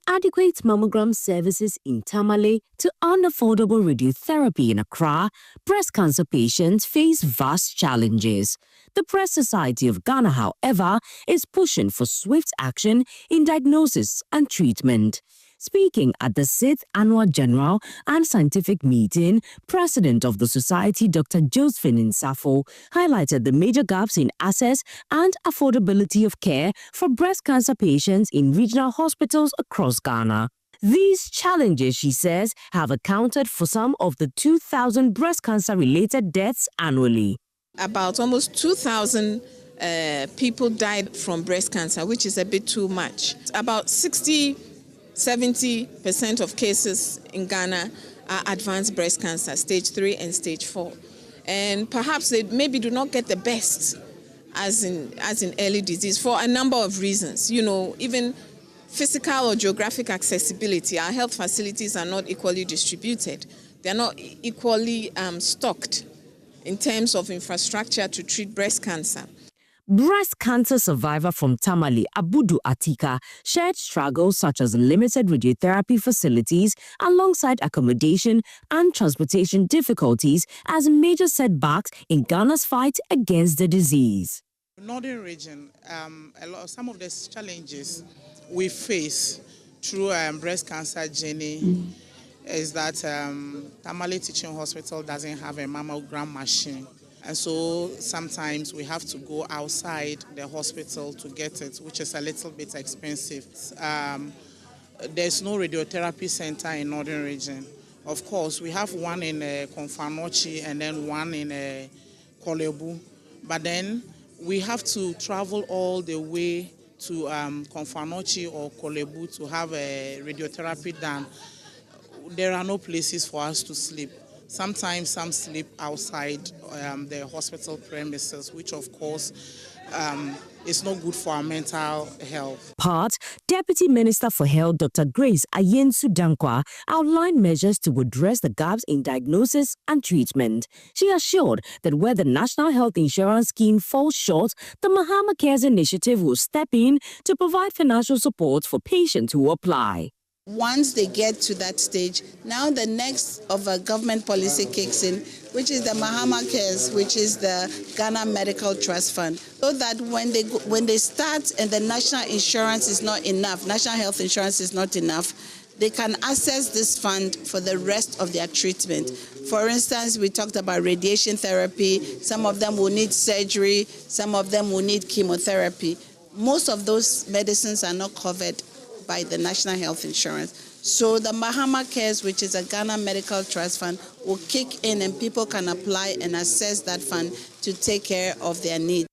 inadequate mammogram services in Tamale to unaffordable radiotherapy in Accra, breast cancer patients face vast challenges. The Breast Society of Ghana, however, is pushing for swift action in diagnosis and treatment. Speaking at the 6th Annual General and Scientific Meeting, President of the Society, Dr. Josephine Nsafo, highlighted the major gaps in access and affordability of care for breast cancer patients in regional hospitals across Ghana. These challenges, she says, have accounted for some of the 2,000 breast cancer-related deaths annually. About almost 2,000 people died from breast cancer, which is a bit too much. About 70% of cases in Ghana are advanced breast cancer, stage 3 and stage 4. And perhaps they maybe do not get the best as in early disease for a number of reasons. You know, even physical or geographic accessibility. Our health facilities are not equally distributed. They are not equally stocked in terms of infrastructure to treat breast cancer. Breast cancer survivor from Tamale, Abudu Atika, shared struggles such as limited radiotherapy facilities alongside accommodation and transportation difficulties as major setbacks in Ghana's fight against the disease. Northern region, some of the challenges we face through breast cancer journey is that Tamale Teaching Hospital doesn't have a mammogram machine. And so sometimes we have to go outside the hospital to get it, which is a little bit expensive. There's no radiotherapy center in Northern region. Of course, we have one in Konfanochi and then one in Kolebu. But then we have to travel all the way to Konfanochi or Kolebu to have a radiotherapy done. There are no places for us to sleep. Sometimes some sleep outside the hospital premises, which of course is not good for our mental health. Deputy Minister for Health Dr. Grace Ayensu Dankwa outlined measures to address the gaps in diagnosis and treatment. She assured that where the National Health Insurance Scheme falls short, the Mahama Cares Initiative will step in to provide financial support for patients who apply. Once they get to that stage, now the next of a government policy kicks in, which is the Mahama Cares, which is the Ghana Medical Trust Fund, so that when they start and the national insurance is not enough, national health insurance is not enough, they can access this fund for the rest of their treatment. For instance, we talked about radiation therapy. Some of them will need surgery. Some of them will need chemotherapy. Most of those medicines are not covered by the National Health Insurance. So the Mahama Cares, which is a Ghana Medical Trust Fund, will kick in and people can apply and access that fund to take care of their needs.